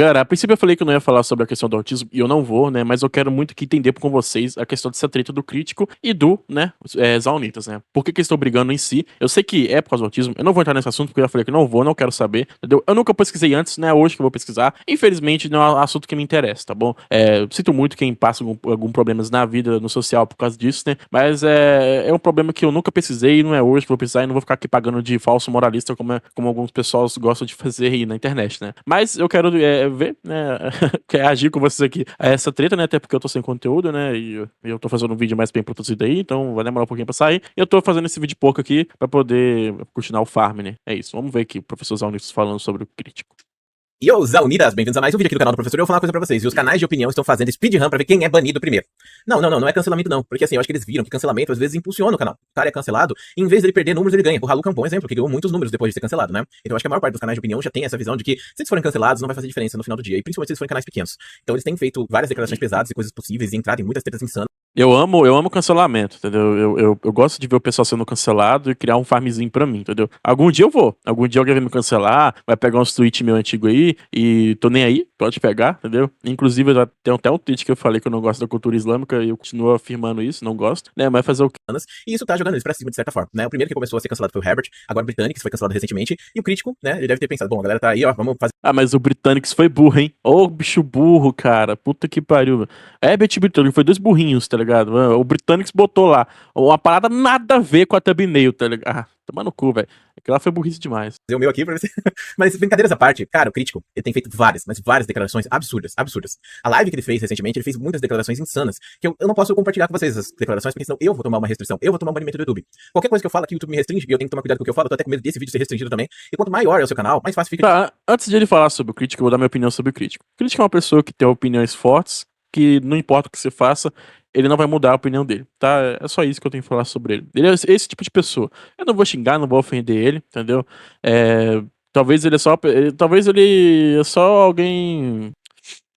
Cara, a princípio eu falei que eu não ia falar sobre a questão do autismo, e eu não vou, né? Mas eu quero muito que entender com vocês a questão dessa treta do crítico e do, né, Zaunitas, né? Por que que eles estão brigando em si? Eu sei que é por causa do autismo, eu não vou entrar nesse assunto porque eu já falei que não vou, não quero saber, entendeu? Eu nunca pesquisei antes, né? Hoje que eu vou pesquisar. Infelizmente, não é um assunto que me interessa, tá bom? Sinto muito quem passa algum problemas na vida, no social, por causa disso, né? Mas é um problema que eu nunca pesquisei, não é hoje que eu vou pesquisar e não vou ficar aqui pagando de falso moralista como alguns pessoas gostam de fazer aí na internet, né? Mas eu quero ver, né? Quer agir com vocês aqui a essa treta, né? Até porque eu tô sem conteúdo, né? E eu tô fazendo um vídeo mais bem produzido aí, então vai demorar um pouquinho pra sair. E eu tô fazendo esse vídeo pouco aqui pra poder continuar o farm, né? É isso. Vamos ver aqui o professor Zaunitos falando sobre o crítico. E ô, Zaunidas, bem-vindos a mais um vídeo aqui do canal do professor. Eu vou falar uma coisa pra vocês. E os canais de opinião estão fazendo speedrun pra ver quem é banido primeiro. Não é cancelamento não. Porque assim, eu acho que eles viram que cancelamento às vezes impulsiona o canal. O cara é cancelado e em vez dele perder números, ele ganha. O Haluka é um bom exemplo, que ganhou muitos números depois de ser cancelado, né? Então eu acho que a maior parte dos canais de opinião já tem essa visão de que se eles forem cancelados, não vai fazer diferença no final do dia. E principalmente se eles forem canais pequenos. Então eles têm feito várias declarações pesadas e coisas possíveis e entrado em muitas tretas insanas. Eu amo cancelamento, entendeu? Eu gosto de ver o pessoal sendo cancelado e criar um farmzinho pra mim, entendeu? Algum dia eu vou. Algum dia alguém vai me cancelar, vai pegar uns tweets meu antigo aí e tô nem aí, pode pegar, entendeu? Inclusive, já tem até um tweet que eu falei que eu não gosto da cultura islâmica e eu continuo afirmando isso, não gosto, né? Mas fazer o quê? E isso tá jogando eles pra cima de certa forma, né? O primeiro que começou a ser cancelado foi o Herbert, agora o Britannic, que foi cancelado recentemente, e o crítico, né? Ele deve ter pensado, bom, a galera tá aí, ó, vamos fazer. Ah, mas o Britannics foi burro, hein? Ô, bicho burro, cara. Puta que pariu. Herbert e Britannics foi dois burrinhos, tá ligado? O Britannics botou lá uma parada nada a ver com a thumbnail, tá ligado? Ah, toma no cu, velho. Aquela foi burrice demais. O meu aqui pra você. Mas brincadeiras à parte, cara, o crítico, ele tem feito várias declarações absurdas. A live que ele fez recentemente, ele fez muitas declarações insanas, que eu não posso compartilhar com vocês as declarações, porque senão eu vou tomar uma restrição, eu vou tomar um banimento do YouTube. Qualquer coisa que eu falo aqui, o YouTube me restringe, e eu tenho que tomar cuidado com o que eu falo, eu tô até com medo desse vídeo ser restringido também. E quanto maior é o seu canal, mais fácil fica. Tá, antes de ele falar sobre o crítico, eu vou dar minha opinião sobre o crítico. O crítico é uma pessoa que tem opiniões fortes, que não importa o que você faça, ele não vai mudar a opinião dele, tá? É só isso que eu tenho que falar sobre ele. Ele é esse tipo de pessoa. Eu não vou xingar, não vou ofender ele, entendeu? Talvez ele é só. Talvez ele é só alguém.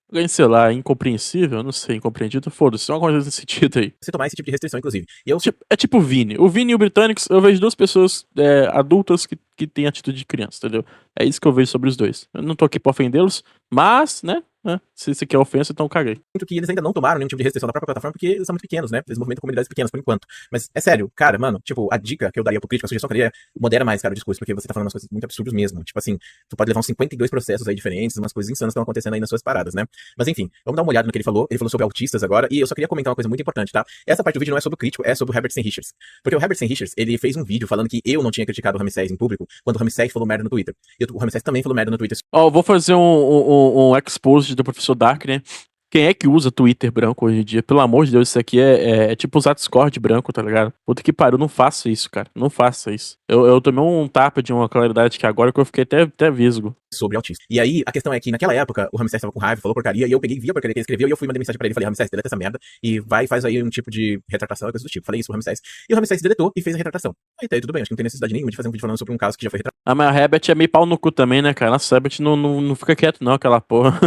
Alguém, sei lá, incompreensível, não sei, incompreendido, foda-se, uma coisa nesse sentido aí. Você tomar esse tipo de restrição, inclusive. E eu É tipo o Vini. O Vini e o Britannics, eu vejo duas pessoas adultas que têm atitude de criança, entendeu? É isso que eu vejo sobre os dois. Eu não tô aqui pra ofendê-los, mas, né? Se você quer ofensa, então caguei. sinto que eles ainda não tomaram nenhum tipo de restrição da própria plataforma, porque eles são muito pequenos, né? Eles movimentam comunidades pequenas por enquanto. Mas é sério, cara, mano, tipo, a dica que eu daria pro crítico, a sugestão que eu daria, modera mais, cara, o discurso, porque você tá falando umas coisas muito absurdas mesmo. Tipo assim, tu pode levar uns 52 processos aí diferentes, umas coisas insanas estão acontecendo aí nas suas paradas, né? Mas enfim, vamos dar uma olhada no que ele falou. Ele falou sobre autistas agora, e eu só queria comentar uma coisa muito importante, tá? Essa parte do vídeo não é sobre o crítico, é sobre o Herbert St. Richards. Porque o Herbert St. Richards, ele fez um vídeo falando que eu não tinha criticado o Ramsés em público, quando o Ramsés falou merda no Twitter. E o Ramsés também falou merda no Twitter. Ó, eu vou fazer um expose do professor Dark, né? Quem é que usa Twitter branco hoje em dia? Pelo amor de Deus, isso aqui é tipo usar Discord branco, tá ligado? Puta que pariu, não faça isso, cara. Não faça isso. Eu tomei um tapa de uma claridade que agora que eu fiquei até visgo. Sobre autismo. E aí, a questão é que naquela época, o Ramsés tava com raiva, falou porcaria, e eu peguei, vi a porcaria que ele escreveu, e eu fui mandar mensagem pra ele, falei, Ramsés, deleta essa merda, e vai, faz aí um tipo de retratação, coisa do tipo. Falei isso pro Ramsés. E o Ramsés deletou e fez a retratação. Aí tá aí, tudo bem, acho que não tem necessidade nenhuma de fazer um vídeo falando sobre um caso que já foi retratado. Ah, mas a Herbert é meio pau no cu também, né, cara? Nossa, a Herbert não fica quieto não, aquela porra.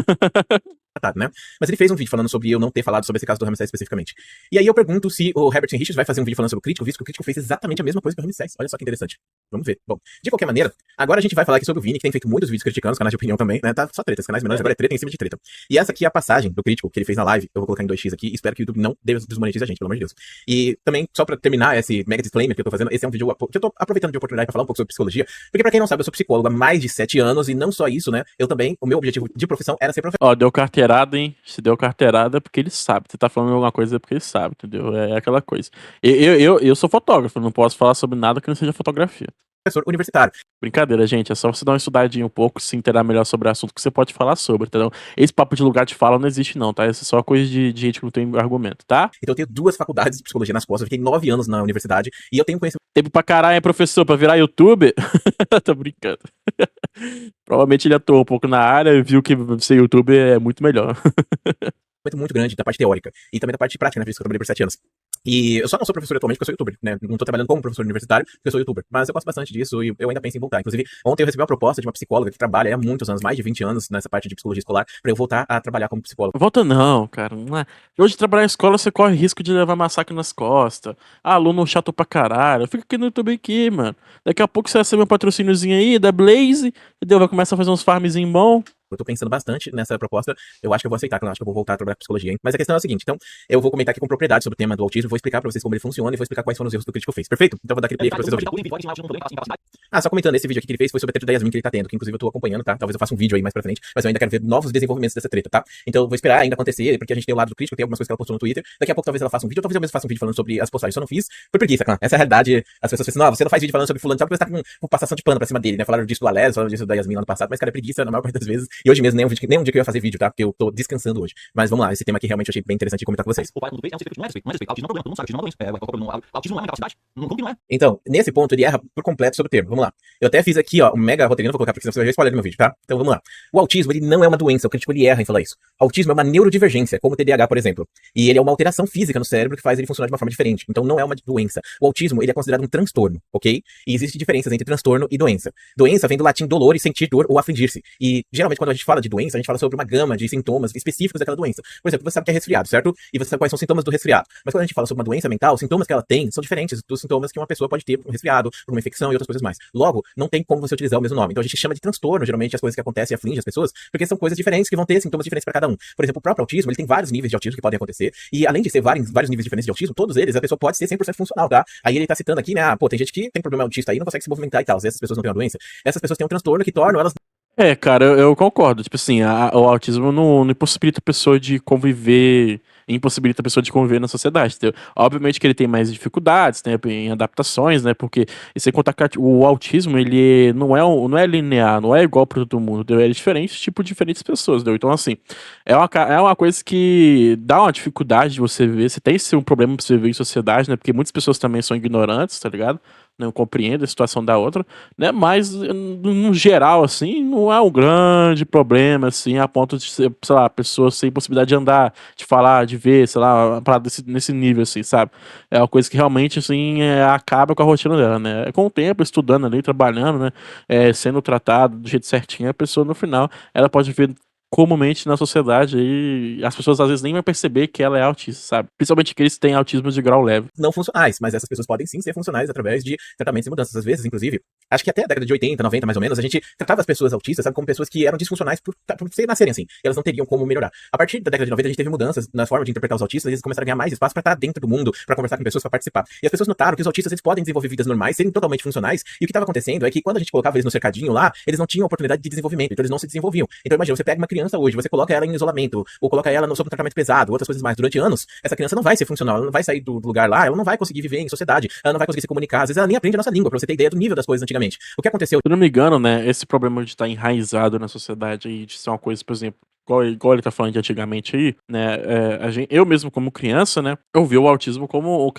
Né? Mas ele fez um vídeo falando sobre eu não ter falado sobre esse caso do Ramsés especificamente. E aí eu pergunto se o Herbert St. Richards vai fazer um vídeo falando sobre o crítico, visto que o crítico fez exatamente a mesma coisa que o Ramsés. Olha só que interessante. Vamos ver. Bom, de qualquer maneira, agora a gente vai falar aqui sobre o Vini, que tem feito muitos vídeos criticando os canais de opinião também, né? Tá só treta, os canais menores agora é treta em cima de treta. E essa aqui é a passagem do crítico que ele fez na live. Eu vou colocar em 2x aqui e espero que o YouTube não desmonetize a gente, pelo amor de Deus. E também, só pra terminar esse mega disclaimer que eu tô fazendo, esse é um vídeo que eu tô aproveitando de oportunidade pra falar um pouco sobre psicologia, porque pra quem não sabe, eu sou psicólogo há mais de 7 anos e não só isso, né? Eu também, o meu objetivo de profissão era ser professor. Ó, deu carteirada, hein? Se deu carteirada é porque ele sabe. Você tá falando alguma coisa é porque ele sabe, entendeu? É aquela coisa. Eu sou fotógrafo, não posso falar sobre nada que não seja fotografia. Professor universitário. Brincadeira, gente. É só você dar uma estudadinha um pouco, se inteirar melhor sobre o assunto que você pode falar sobre, entendeu? Esse papo de lugar de fala não existe, não, tá? Isso é só coisa de gente que não tem argumento, tá? Então eu tenho 2 faculdades de psicologia nas costas, eu fiquei 9 anos na universidade e eu tenho conhecimento. Tempo pra caralho, hein, professor, pra virar youtuber? Tô brincando. Provavelmente ele atuou um pouco na área e viu que ser youtuber é muito melhor. Muito grande da parte teórica e também da parte prática, né? Por isso que eu trabalhei por 7 anos. E eu só não sou professor atualmente porque eu sou youtuber, né? Não tô trabalhando como professor universitário porque eu sou youtuber. Mas eu gosto bastante disso e eu ainda penso em voltar. Inclusive, ontem eu recebi uma proposta de uma psicóloga que trabalha há muitos anos, mais de 20 anos, nessa parte de psicologia escolar, pra eu voltar a trabalhar como psicólogo. Volta não, cara. Não é. Hoje trabalhar em escola você corre risco de levar massacre nas costas. Aluno chato pra caralho. Fica aqui no YouTube aqui, mano. Daqui a pouco você recebe um patrocíniozinho aí da Blaze, entendeu? Vai começar a fazer uns farmzinho bom. Eu tô pensando bastante nessa proposta, eu acho que eu vou aceitar, eu acho que eu vou voltar a trabalhar com psicologia, hein? Mas a questão é a seguinte, então, eu vou comentar aqui com propriedade sobre o tema do autismo, vou explicar pra vocês como ele funciona e vou explicar quais foram os erros que o crítico fez, perfeito? Então eu vou dar aquele play aqui pra vocês ouvirem. Só comentando, esse vídeo aqui que ele fez foi sobre a treta da Yasmin que ele tá tendo, que inclusive eu tô acompanhando, tá? Talvez eu faça um vídeo aí mais pra frente, mas eu ainda quero ver novos desenvolvimentos dessa treta, tá? Então eu vou esperar ainda acontecer, porque a gente tem o lado do crítico, tem algumas coisas que ela postou no Twitter, daqui a pouco talvez ela faça um vídeo, ou talvez eu mesmo faça um vídeo falando sobre as postagens, só não fiz por preguiça, claro. Essa é a realidade, as pessoas pensam, não, você não faz vídeo falando sobre fulano, só porque você tá com passação de pano pra cima dele, né? Falaram disso do Alex, falaram disso da Yasmin lá no passado, mas cara, é preguiça na maior parte das vezes, e hoje mesmo nem um dia que eu ia fazer vídeo, tá? Porque eu tô descansando hoje. Mas vamos lá, esse tema aqui realmente eu achei bem interessante de comentar com vocês. Então, nesse ponto ele erra por completo sobre o termo. Vamos lá. Eu até fiz aqui, ó, um mega roteirinho, não vou colocar porque senão você vai spoiler do meu vídeo, tá? Então vamos lá. O autismo, ele não é uma doença, o crítico ele erra em falar isso. Autismo é uma neurodivergência, como o TDAH, por exemplo. E ele é uma alteração física no cérebro que faz ele funcionar de uma forma diferente. Então não é uma doença. O autismo, ele é considerado um transtorno, ok? E existem diferenças entre transtorno e doença. Doença vem do latim dolor e sentir dor ou afligir-se. E geralmente quando a gente fala de doença, a gente fala sobre uma gama de sintomas específicos daquela doença. Por exemplo, você sabe que é resfriado, certo? E você sabe quais são os sintomas do resfriado. Mas quando a gente fala sobre uma doença mental, os sintomas que ela tem são diferentes dos sintomas que uma pessoa pode ter por um resfriado, por uma infecção e outras coisas mais. Logo, não tem como você utilizar o mesmo nome. Então a gente chama de transtorno, geralmente, as coisas que acontecem e afligem as pessoas, porque são coisas diferentes que vão ter sintomas diferentes para cada um. Por exemplo, o próprio autismo, ele tem vários níveis de autismo que podem acontecer, e além de ser vários níveis diferentes de autismo, todos eles, a pessoa pode ser 100% funcional, tá? Aí ele tá citando aqui, né, tem gente que tem problema autista aí, não consegue se movimentar e tal, essas pessoas não têm uma doença. Essas pessoas têm um transtorno que tornam elas. É, cara, eu concordo. Tipo assim, o autismo não impossibilita a pessoa de conviver, impossibilita a pessoa de conviver na sociedade, entendeu? Obviamente que ele tem mais dificuldades, né, em adaptações, né, porque e sem contar que o autismo, ele não é linear, não é igual para todo mundo, entendeu? Ele é diferente, tipo, diferentes pessoas, entendeu? Então, assim, é uma coisa que dá uma dificuldade de você ver, você tem esse um problema pra você ver em sociedade, né, porque muitas pessoas também são ignorantes, tá ligado? Não compreendem a situação da outra, né? Mas, no geral, assim, não é um grande problema, assim, a ponto de ser, sei lá, pessoas sem possibilidade de andar, de falar, de ver, sei lá, uma parada nesse nível, assim, sabe? É uma coisa que realmente, assim, acaba com a rotina dela, né? Com o tempo, estudando ali, trabalhando, né? Sendo tratado do jeito certinho, a pessoa, no final, ela pode ver comumente na sociedade e as pessoas às vezes nem vão perceber que ela é autista, sabe? Principalmente que eles têm autismo de grau leve. Não funcionais, mas essas pessoas podem sim ser funcionais através de tratamentos e mudanças. Às vezes, inclusive, acho que até a década de 80, 90 mais ou menos, a gente tratava as pessoas autistas, sabe, como pessoas que eram disfuncionais por nascerem assim. E elas não teriam como melhorar. A partir da década de 90, a gente teve mudanças na forma de interpretar os autistas, eles começaram a ganhar mais espaço pra estar dentro do mundo, pra conversar com pessoas, pra participar. E as pessoas notaram que os autistas eles podem desenvolver vidas normais, serem totalmente funcionais, e o que estava acontecendo é que quando a gente colocava eles no cercadinho lá, eles não tinham oportunidade de desenvolvimento, então eles não se desenvolviam. Então imagina, você pega uma criança hoje, você coloca ela em isolamento, ou coloca ela sob um tratamento pesado, outras coisas mais. Durante anos, essa criança não vai ser funcional, ela não vai sair do lugar lá, ela não vai conseguir viver em sociedade, ela não vai conseguir se comunicar, às vezes ela nem aprende a nossa língua, pra você ter ideia do nível das coisas antigamente. O que aconteceu? Se eu não me engano, né, esse problema de estar enraizado na sociedade e de ser uma coisa, por exemplo, igual ele tá falando de antigamente aí, né, eu mesmo como criança, né, eu vi o autismo como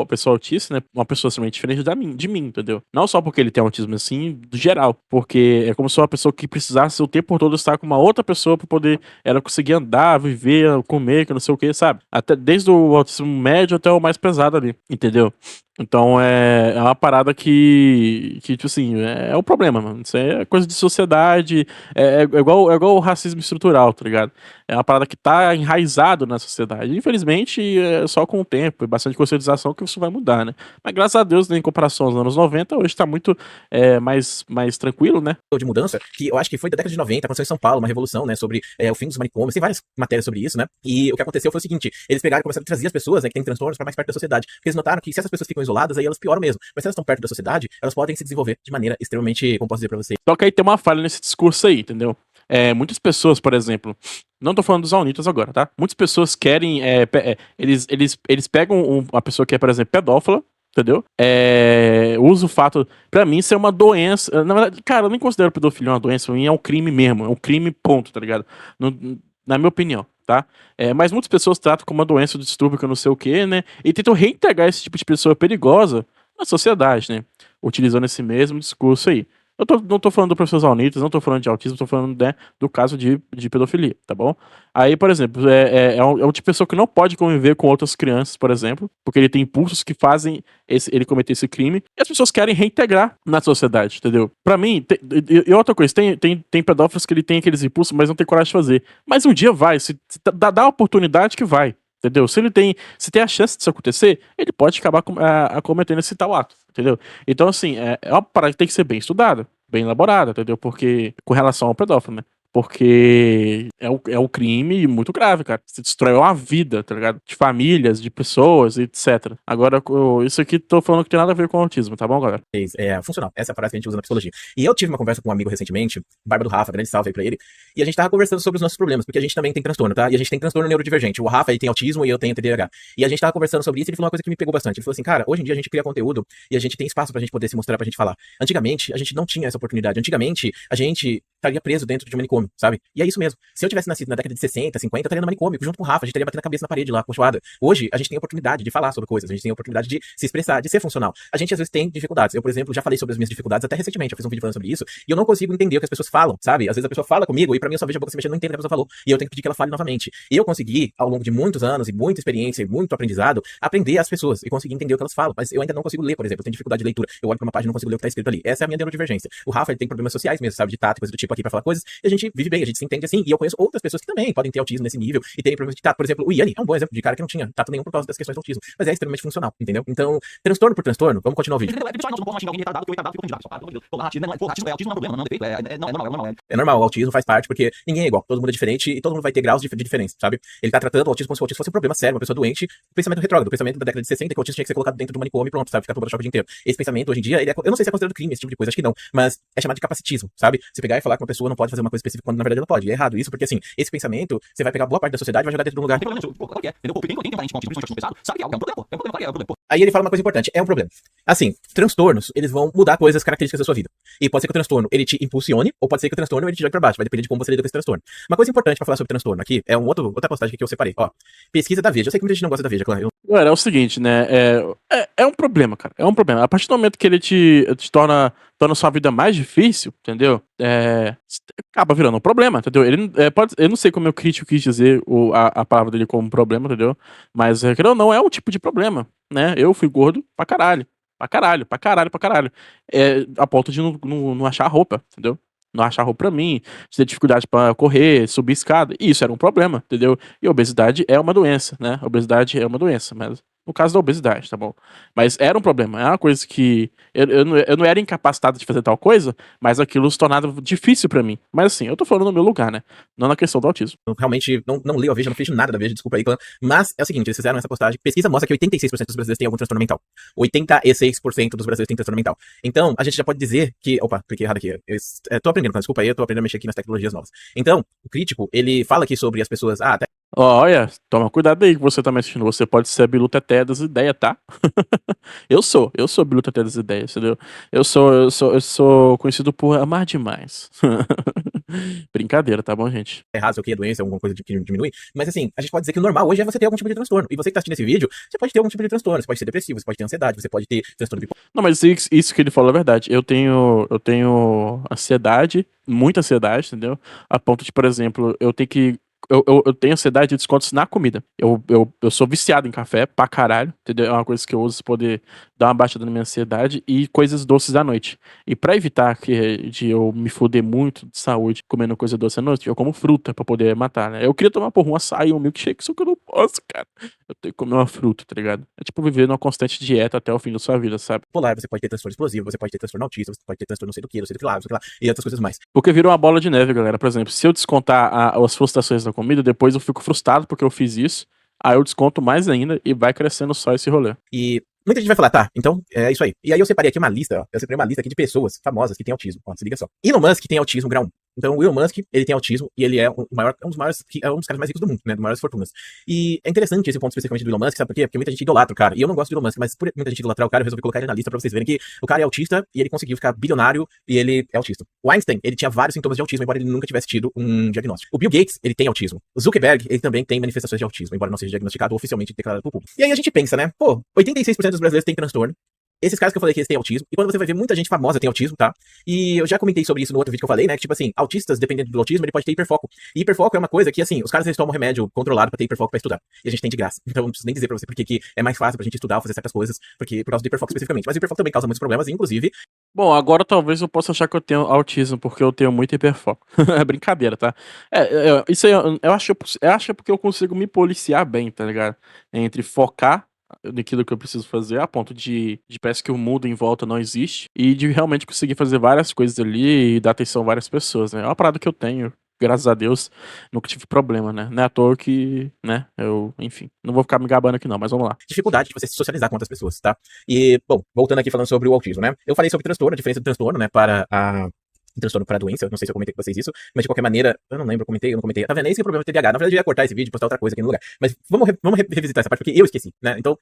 a pessoa autista, né, uma pessoa extremamente diferente de mim, entendeu? Não só porque ele tem autismo assim, do geral, porque é como se uma pessoa que precisasse o tempo todo estar com uma outra pessoa pra poder ela conseguir andar, viver, comer, que não sei o que, sabe? Até desde o autismo médio até o mais pesado ali, entendeu? Então é uma parada que tipo assim, é um problema, mano. Isso é coisa de sociedade, é igual o racismo estrutural, tá ligado? É uma parada que tá enraizado na sociedade. Infelizmente, é só com o tempo e bastante conscientização que isso vai mudar, né? Mas graças a Deus, né, em comparação aos anos 90, hoje tá muito mais tranquilo, né? De mudança, que eu acho que foi da década de 90, aconteceu em São Paulo, uma revolução, né, sobre o fim dos manicômios, tem várias matérias sobre isso, né, e o que aconteceu foi o seguinte, eles pegaram e começaram a trazer as pessoas, né, que têm transtornos para mais perto da sociedade, porque eles notaram que se essas pessoas ficam isoladas, aí elas pioram mesmo, mas se elas estão perto da sociedade, elas podem se desenvolver de maneira extremamente, como posso dizer pra vocês. Só que aí tem uma falha nesse discurso aí, entendeu? Muitas pessoas, por exemplo, não tô falando dos Zaunitas agora, tá? Muitas pessoas querem, eles pegam uma pessoa que é, por exemplo, pedófila, entendeu? Usa o fato, pra mim, ser uma doença. Na verdade, cara, eu nem considero pedofilia uma doença, pra mim é um crime mesmo, é um crime, ponto, tá ligado? Na minha opinião, tá? Mas muitas pessoas tratam como uma doença, um distúrbio, que eu não sei o que, né? E tentam reintegrar esse tipo de pessoa perigosa na sociedade, né? Utilizando esse mesmo discurso aí. Não tô falando do professor Zaunitas, não tô falando de autismo, tô falando, né, do caso de pedofilia, tá bom? Aí, por exemplo, é um tipo de pessoa que não pode conviver com outras crianças, por exemplo, porque ele tem impulsos que fazem ele cometer esse crime, e as pessoas querem reintegrar na sociedade, entendeu? Pra mim, e outra coisa, tem pedófilos que ele tem aqueles impulsos, mas não tem coragem de fazer. Mas um dia vai, se dá a oportunidade que vai. Entendeu? Se tem a chance disso acontecer, ele pode acabar cometendo esse tal ato, entendeu? Então, assim, é uma parada que tem que ser bem estudada, bem elaborada, entendeu? Porque, com relação ao pedófilo, né? Porque é um crime muito grave, cara. Você destrói uma vida, tá ligado? De famílias, de pessoas, etc. Agora, isso aqui tô falando que tem nada a ver com autismo, tá bom, galera? É funcional. Essa é a frase que a gente usa na psicologia. E eu tive uma conversa com um amigo recentemente, Barba do Rafa, grande salve aí pra ele, e a gente tava conversando sobre os nossos problemas, porque a gente também tem transtorno, tá? E a gente tem transtorno neurodivergente. O Rafa, ele tem autismo e eu tenho TDAH. E a gente tava conversando sobre isso e ele falou uma coisa que me pegou bastante. Ele falou assim, cara, hoje em dia a gente cria conteúdo e a gente tem espaço pra gente poder se mostrar, pra gente falar. Antigamente, a gente não tinha essa oportunidade. Antigamente, a gente estaria preso dentro de um manicômio, sabe? E é isso mesmo. Se eu tivesse nascido na década de 60, 50, eu estaria no manicômio, junto com o Rafa, a gente estaria batendo a cabeça na parede lá, conchoada. Hoje, a gente tem a oportunidade de falar sobre coisas, a gente tem a oportunidade de se expressar, de ser funcional. A gente, às vezes, tem dificuldades. Eu, por exemplo, já falei sobre as minhas dificuldades até recentemente, eu fiz um vídeo falando sobre isso, e eu não consigo entender o que as pessoas falam, sabe? Às vezes a pessoa fala comigo, e pra mim eu só vejo a boca se mexendo, não entendo o que a pessoa falou, e eu tenho que pedir que ela fale novamente. E eu consegui, ao longo de muitos anos, e muita experiência, e muito aprendizado, aprender as pessoas, e conseguir entender o que elas falam. Mas eu ainda não consigo ler, por exemplo, eu tenho dificuldade de leitura. Eu olho pra uma página e não consigo ler o que tá escrito ali. Essa é a minha neurodivergência. O Rafa, ele tem problemas sociais mesmo, sabe? De tato, coisa do tipo aqui pra falar coisas, e a gente vive bem, a gente se entende assim, e eu conheço outras pessoas que também podem ter autismo nesse nível, e tem problemas de tato. Por exemplo, o Yanni é um bom exemplo de cara que não tinha tato nenhum por causa das questões do autismo, mas é extremamente funcional, entendeu? Então, transtorno por transtorno, vamos continuar o vídeo. É normal, o autismo faz parte, porque ninguém é igual, todo mundo é diferente e todo mundo vai ter graus de diferença, sabe? Ele tá tratando o autismo como se o autismo fosse um problema sério, uma pessoa doente, pensamento retrógrado, pensamento da década de 60, que o autismo tinha que ser colocado dentro do manicômio e pronto, sabe? Ficar tomando choque o dia inteiro. Esse pensamento, hoje em dia, eu não sei se é considerado crime, esse tipo de coisa, acho que não, mas é chamado de capacitismo, sabe? Você pegar e falar que uma pessoa não pode fazer uma coisa específica quando na verdade ela pode. E é errado isso, porque assim, esse pensamento, você vai pegar boa parte da sociedade e vai jogar dentro de um lugar. Aí ele fala uma coisa importante, é um problema. Assim, transtornos, eles vão mudar coisas, características da sua vida. E pode ser que o transtorno, ele te impulsione, ou pode ser que o transtorno, ele te jogue pra baixo. Vai depender de como você lida com esse transtorno. Uma coisa importante pra falar sobre transtorno aqui, é outra postagem que eu separei, ó. Pesquisa da Veja. Eu sei que muita gente não gosta da Veja, claro. Galera, é o seguinte, né? É um problema, cara. É um problema. A partir do momento que ele te torna sua vida mais difícil, entendeu? Acaba virando um problema, entendeu? Eu não sei como eu crítico quis dizer a palavra dele como problema, entendeu? Mas, querendo ou não, é um tipo de problema, né? Eu fui gordo pra caralho. Pra caralho, pra caralho, pra caralho. A ponto de não achar roupa, entendeu? Não achar roupa pra mim, de ter dificuldade pra correr, subir escada. E isso era um problema, entendeu? E a obesidade é uma doença, né? A obesidade é uma doença, mas no caso da obesidade, tá bom? Mas era um problema, é uma coisa que eu não era incapacitado de fazer tal coisa, mas aquilo se tornava difícil pra mim. Mas assim, eu tô falando no meu lugar, né? Não na questão do autismo. Eu realmente não leio a Veja, não vejo nada da Veja, desculpa aí, mas é o seguinte, eles fizeram essa postagem, pesquisa mostra que 86% dos brasileiros têm algum transtorno mental. 86% dos brasileiros têm transtorno mental. Então, a gente já pode dizer que... Opa, cliquei errado aqui. Eu tô aprendendo, desculpa aí, eu tô aprendendo a mexer aqui nas tecnologias novas. Então, o crítico, ele fala aqui sobre as pessoas... até Olha, toma cuidado aí que você tá me assistindo. Você pode ser a bilu teté das ideias, tá? Eu sou a bilu teté das ideias, entendeu? Eu sou conhecido por amar demais. Brincadeira, tá bom, gente? errado, sei o que, doença, alguma coisa que diminui. Mas assim, a gente pode dizer que o normal hoje é você ter algum tipo de transtorno. E você que tá assistindo esse vídeo, você pode ter algum tipo de transtorno. Você pode ser depressivo, você pode ter ansiedade, você pode ter transtorno bipolar. Não, mas isso que ele falou é verdade. Eu tenho ansiedade, muita ansiedade, entendeu? A ponto de, por exemplo, eu ter que. Eu tenho ansiedade de descontos na comida. Eu sou viciado em café pra caralho, entendeu? É uma coisa que eu uso pra poder dar uma baixada na minha ansiedade e coisas doces à noite. E pra evitar de eu me foder muito de saúde comendo coisa doce à noite, eu como fruta pra poder matar, né? Eu queria tomar, porra, um açaí, um milkshake, só que eu não posso, cara. Eu tenho que comer uma fruta, tá ligado? É tipo viver numa constante dieta até o fim da sua vida, sabe? Polar, você pode ter transtorno explosivo, você pode ter transtorno autista, você pode ter transtorno não sei do que, não sei do que lá, não sei do que lá, e outras coisas mais. Porque vira uma bola de neve, galera. Por exemplo, se eu descontar as frustrações da comida, depois eu fico frustrado porque eu fiz isso. Aí eu desconto mais ainda e vai crescendo só esse rolê. E muita gente vai falar, tá, então é isso aí. E aí eu separei aqui uma lista, ó. Eu separei uma lista aqui de pessoas famosas que têm autismo. Ó, se liga só. Elon Musk tem autismo grau 1. Então o Elon Musk, ele tem autismo e ele é um dos maiores, é um dos caras mais ricos do mundo, né, das maiores fortunas. E é interessante esse ponto especificamente do Elon Musk, sabe por quê? Porque muita gente idolatra o cara. E eu não gosto do Elon Musk, mas por muita gente idolatrar o cara, eu resolvi colocar ele na lista pra vocês verem que o cara é autista e ele conseguiu ficar bilionário e ele é autista. O Einstein, ele tinha vários sintomas de autismo, embora ele nunca tivesse tido um diagnóstico. O Bill Gates, ele tem autismo. O Zuckerberg, ele também tem manifestações de autismo, embora não seja diagnosticado ou oficialmente declarado pro público. E aí a gente pensa, né? Pô, 86% dos brasileiros têm transtorno. Esses caras que eu falei que eles têm autismo, e quando você vai ver muita gente famosa tem autismo, tá? E eu já comentei sobre isso no outro vídeo que eu falei, né? Que tipo assim, autistas, dependendo do autismo, ele pode ter hiperfoco. E hiperfoco é uma coisa que, assim, os caras eles tomam remédio controlado pra ter hiperfoco pra estudar. E a gente tem de graça. Então não preciso nem dizer pra você porque que é mais fácil pra gente estudar ou fazer certas coisas, porque por causa do hiperfoco especificamente. Mas o hiperfoco também causa muitos problemas, inclusive. Bom, agora talvez eu possa achar que eu tenho autismo porque eu tenho muito hiperfoco. É brincadeira, tá? Isso aí eu acho que é porque eu consigo me policiar bem, tá ligado? Entre focar naquilo que eu preciso fazer, a ponto de parece que o mundo em volta não existe, e de realmente conseguir fazer várias coisas ali e dar atenção a várias pessoas, né? É uma parada que eu tenho. graças a Deus, nunca tive problema, né? Não é à toa que, né, enfim, não vou ficar me gabando aqui não, mas vamos lá. Dificuldade de você se socializar com outras pessoas, tá? E, bom, voltando aqui falando sobre o autismo, né? Eu falei sobre transtorno, a diferença do transtorno, né, para a transtorno para a doença, eu não sei se eu comentei com vocês isso, mas de qualquer maneira, eu não lembro, eu não comentei. Tá vendo? Esse é o problema do TDAH. Na verdade, eu ia cortar esse vídeo e postar outra coisa aqui no lugar. Mas vamos revisitar essa parte, porque eu esqueci, né? Então,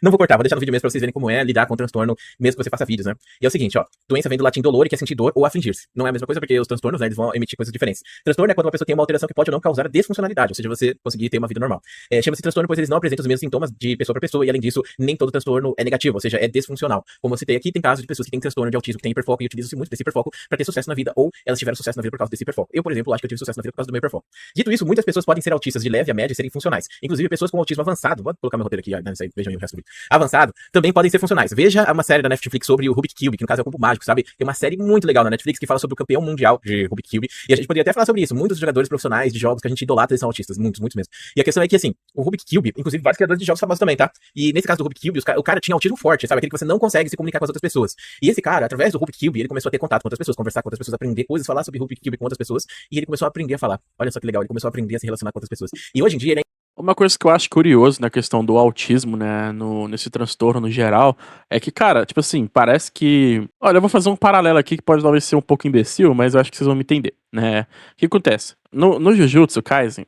não vou cortar, vou deixar no vídeo mesmo pra vocês verem como é lidar com o transtorno, mesmo que você faça vídeos, né? E é o seguinte, ó, doença vem do latim dolor, que é sentir dor ou afligir-se. Não é a mesma coisa, porque os transtornos, né, eles vão emitir coisas diferentes. Transtorno é quando uma pessoa tem uma alteração que pode ou não causar desfuncionalidade, ou seja, você conseguir ter uma vida normal. Chama-se transtorno, pois eles não apresentam os mesmos sintomas de pessoa para pessoa, e além disso, nem todo transtorno é negativo, ou seja, é desfuncional. Como eu citei aqui, tem casos de pessoas que têm transtorno de autismo, que têm hiperfoco e utilizam-se muito desse hiperfoco para ter sucesso na vida, ou elas tiveram sucesso na vida por causa desse hiperfoco. Eu, por exemplo, acho que eu tive sucesso na vida por causa do meu hiperfoco. Dito isso, muitas pessoas podem ser autistas de leve a média e serem funcionais. Inclusive, pessoas com autismo avançado, vou colocar meu roteiro aqui, né, vejam aí o resto do vídeo. Avançado, também podem ser funcionais. Veja uma série da Netflix sobre o Rubik Cube, que no caso é o cubo mágico, sabe? Tem uma série muito legal na Netflix que fala sobre o campeão mundial de Rubik Cube, e a gente poderia até falar sobre isso. Muitos jogadores profissionais de jogos que a gente idolatra, eles são autistas, muitos mesmo. E a questão é que, assim, o Rubik Cube, inclusive vários criadores de jogos famosos também, tá? E nesse caso do Rubik Cube, o cara tinha autismo forte, sabe? Aquele que você não consegue se comunicar com as outras pessoas. E esse cara, através do Rubik Cube, ele começou a ter contato com outras pessoas, conversar com outras pessoas, aprender coisas, falar sobre Rubik Cube com outras pessoas, e ele começou a aprender a falar. Olha só que legal, ele começou a aprender a se relacionar com outras pessoas. E hoje em dia ele é Uma coisa que eu acho curioso na questão do autismo, né, nesse transtorno no geral, é que, cara, tipo assim, parece que... Olha, eu vou fazer um paralelo aqui que pode talvez ser um pouco imbecil, mas eu acho que vocês vão me entender, né? O que acontece? No Jujutsu Kaisen,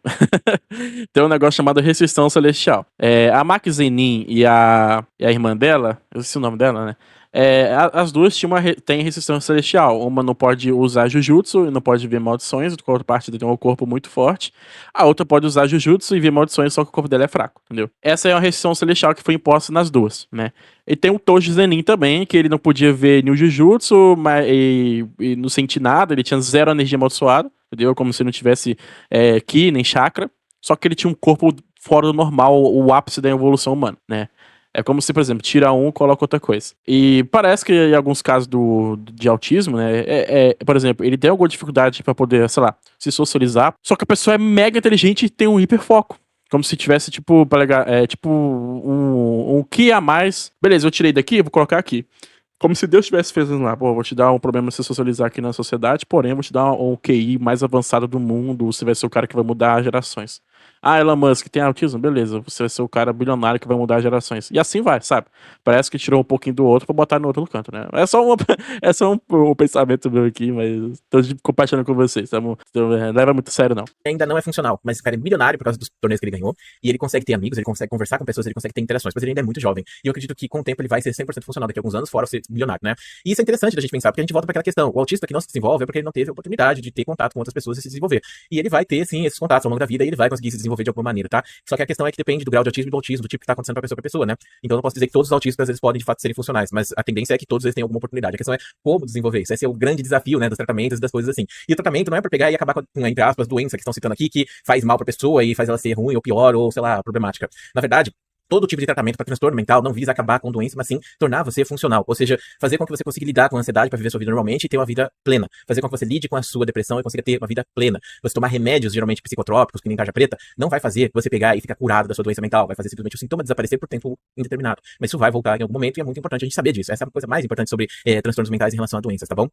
tem um negócio chamado Restrição Celestial. A Maki Zenin e a irmã dela, eu esqueci o nome dela, né? As duas têm restrição celestial. Uma não pode usar Jujutsu e não pode ver maldições, a outra parte tem um corpo muito forte. A outra pode usar Jujutsu e ver maldições, só que o corpo dela é fraco, entendeu? Essa é uma restrição celestial que foi imposta nas duas, né? E tem o Toji Zenin também, que ele não podia ver nenhum Jujutsu e não sentir nada, ele tinha zero energia amaldiçoada, entendeu? Como se não tivesse Ki nem chakra. Só que ele tinha um corpo fora do normal, o ápice da evolução humana, né? É como se, por exemplo, tira um e coloca outra coisa. E parece que em alguns casos de autismo, né? Por exemplo, ele tem alguma dificuldade pra poder, sei lá, se socializar. Só que a pessoa é mega inteligente e tem um hiperfoco. Como se tivesse, tipo, tipo um que a mais. Beleza, eu tirei daqui, vou colocar aqui. Como se Deus tivesse feito lá, pô, vou te dar um problema de se socializar aqui na sociedade, porém, vou te dar um QI mais avançado do mundo, você vai ser o cara que vai mudar gerações. Ah, Elon Musk tem autismo? Beleza, você vai ser o cara bilionário que vai mudar gerações. E assim vai, sabe? Parece que tirou um pouquinho do outro pra botar no outro canto, né? É só um pensamento meu aqui, mas tô compartilhando com vocês, tá bom? Então, leva muito a sério, não. ainda não é funcional, mas esse cara é milionário por causa dos torneios que ele ganhou, e ele consegue ter amigos, ele consegue conversar com pessoas, ele consegue ter interações, mas ele ainda é muito jovem. E eu acredito que com o tempo ele vai ser 100% funcional daqui a alguns anos, fora ser milionário, né? E isso é interessante da gente pensar, porque a gente volta para aquela questão, o autista que não se desenvolve é porque ele não teve a oportunidade de ter contato com outras pessoas e se desenvolver. E ele vai ter, sim, esses contatos ao longo da vida e ele vai conseguir se desenvolver de alguma maneira, tá? Só que a questão é que depende do grau de autismo e do autismo, do tipo que tá acontecendo pra pessoa, né? Então eu não posso dizer que todos os autistas eles podem de fato serem funcionais, mas a tendência é que todos eles tenham alguma oportunidade. A questão é como desenvolver isso. Esse é o grande desafio, né, dos tratamentos e das coisas assim. E o tratamento não é pra pegar e acabar com, entre aspas, doença que estão citando aqui, que faz mal pra pessoa e faz ela ser ruim ou pior ou, sei lá, problemática. Na verdade, todo tipo de tratamento para transtorno mental não visa acabar com doença, mas sim tornar você funcional. Ou seja, fazer com que você consiga lidar com a ansiedade para viver sua vida normalmente e ter uma vida plena. Fazer com que você lide com a sua depressão e consiga ter uma vida plena. Você tomar remédios, geralmente psicotrópicos, que nem tarja preta, não vai fazer você pegar e ficar curado da sua doença mental. Vai fazer simplesmente o sintoma desaparecer por tempo indeterminado. Mas isso vai voltar em algum momento e é muito importante a gente saber disso. Essa é a coisa mais importante sobre transtornos mentais em relação a doenças, tá bom?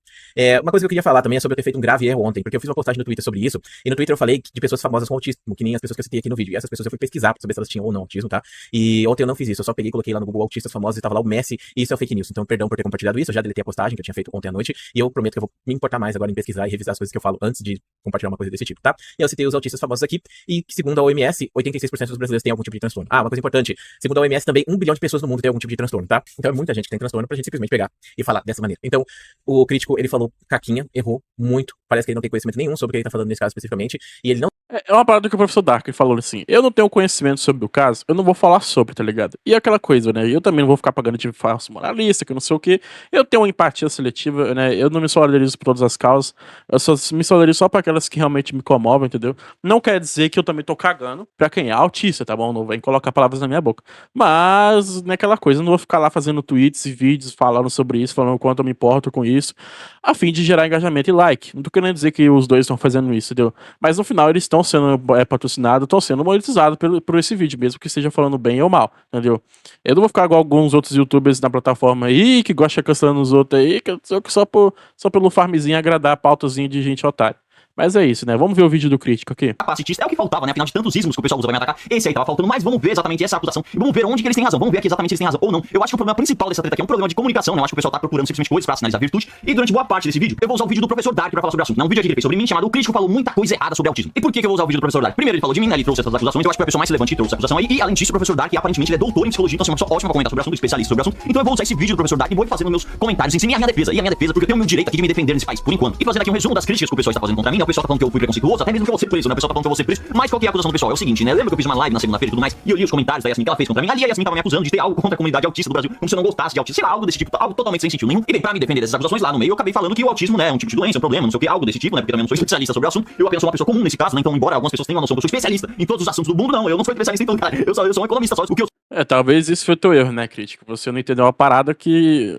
Uma coisa que eu queria falar também é sobre eu ter feito um grave erro ontem, porque eu fiz uma postagem no Twitter sobre isso, e no Twitter eu falei de pessoas famosas com autismo, que nem as pessoas que eu citei aqui no vídeo. E essas pessoas eu fui pesquisar pra saber se elas tinham ou não autismo, tá? E ontem eu não fiz isso. Eu só peguei e coloquei lá no Google autistas famosos e tava lá o Messi, e isso é fake news. Então, perdão por ter compartilhado isso, eu já deletei a postagem que eu tinha feito ontem à noite, e eu prometo que eu vou me importar mais agora em pesquisar e revisar as coisas que eu falo antes de compartilhar uma coisa desse tipo, tá? E eu citei os autistas famosos aqui, e segundo a OMS, 86% dos brasileiros têm algum tipo de transtorno. Ah, uma coisa importante, segundo a OMS também, 1 bilhão de pessoas no mundo tem algum tipo de transtorno, tá? Então é muita gente que tem transtorno pra gente simplesmente pegar e falar dessa maneira. Então, o crítico, ele falou caquinha, errou muito, parece que ele não tem conhecimento nenhum sobre o que ele tá falando nesse caso especificamente, e ele não É uma parada que o professor Dark falou assim: eu não tenho conhecimento sobre o caso, eu não vou falar sobre, tá ligado? E aquela coisa, né? Eu também não vou ficar pagando de falso moralista, que não sei o quê. Eu tenho uma empatia seletiva, né? Eu não me solidarizo por todas as causas, eu só me solidarizo só pra aquelas que realmente me comovem, entendeu? Não quer dizer que eu também tô cagando pra quem é autista, tá bom? Não vem colocar palavras na minha boca. Mas, naquela coisa, eu não vou ficar lá fazendo tweets e vídeos falando sobre isso, falando o quanto eu me importo com isso, a fim de gerar engajamento e like. Não tô querendo dizer que os dois estão fazendo isso, entendeu? Mas no final eles estão sendo patrocinados, estão sendo monetizados por esse vídeo, mesmo que esteja falando bem ou mal, entendeu? Eu não vou ficar igual alguns outros youtubers na plataforma aí, que gosta de ficar cancelando os outros aí, que só pelo farmzinho agradar a pautazinha de gente otária. Mas é isso, né? Vamos ver o vídeo do crítico aqui. Capacitista é o que faltava, né? Afinal de tantos ismos que o pessoal usa pra me atacar, esse aí tava faltando, mas vamos ver exatamente essa acusação e vamos ver onde que eles têm razão. Vamos ver aqui exatamente se eles têm razão ou não. Eu acho que o problema principal dessa treta aqui é um problema de comunicação, né? Eu acho que o pessoal tá procurando simplesmente coisas pra sinalizar virtude. E durante boa parte desse vídeo, eu vou usar o vídeo do professor Dark pra falar sobre o assunto. Não, um vídeo aqui que ele fez sobre mim chamado O Crítico Falou Muita Coisa Errada sobre Autismo. E por que eu vou usar o vídeo do professor Dark? Primeiro, ele falou de mim, né? Ele trouxe essas acusações. Eu acho que foi a pessoa mais relevante que trouxe essa acusação aí. E além disso, o professor Dark, aparentemente, ele é doutor em psicologia, então é uma pessoa ótima pra comentar sobre o assunto, especialista sobre o assunto. Então eu vou usar esse vídeo do professor Dark e vou fazendo meus comentários em cima e a minha defesa. E a minha defesa, porque eu tenho o meu direito aqui de me defender nesse país, por enquanto. E fazendo aqui um resumo das críticas que o pessoal está fazendo contra mim, né? O pessoal tá falando que eu fui preconceituoso, até mesmo que eu vou ser preso, né? O pessoal tá falando que eu vou ser preso. Mas qual que é a acusação do pessoal? É o seguinte, né? Lembra que eu fiz uma live na segunda-feira e tudo mais, e eu li os comentários da Yasmin que ela fez contra mim? Ali a Yasmin tava me acusando de ter algo contra a comunidade autista do Brasil, como se eu não gostasse de autismo, sei lá, algo desse tipo, algo totalmente sem sentido nenhum. E bem, pra me defender dessas acusações lá no meio, eu acabei falando que o autismo, né, é um tipo de doença, um problema, não sei o que, algo desse tipo, né? Porque também não sou especialista sobre o assunto, eu apenas sou uma pessoa comum nesse caso, né? Então, embora algumas pessoas tenham a noção que eu sou especialista em todos os assuntos do mundo, não, eu não sou especialista em tudo, cara. Eu sou um economista só, o que eu Talvez isso foi teu erro, né, crítico? Você não entendeu a parada que.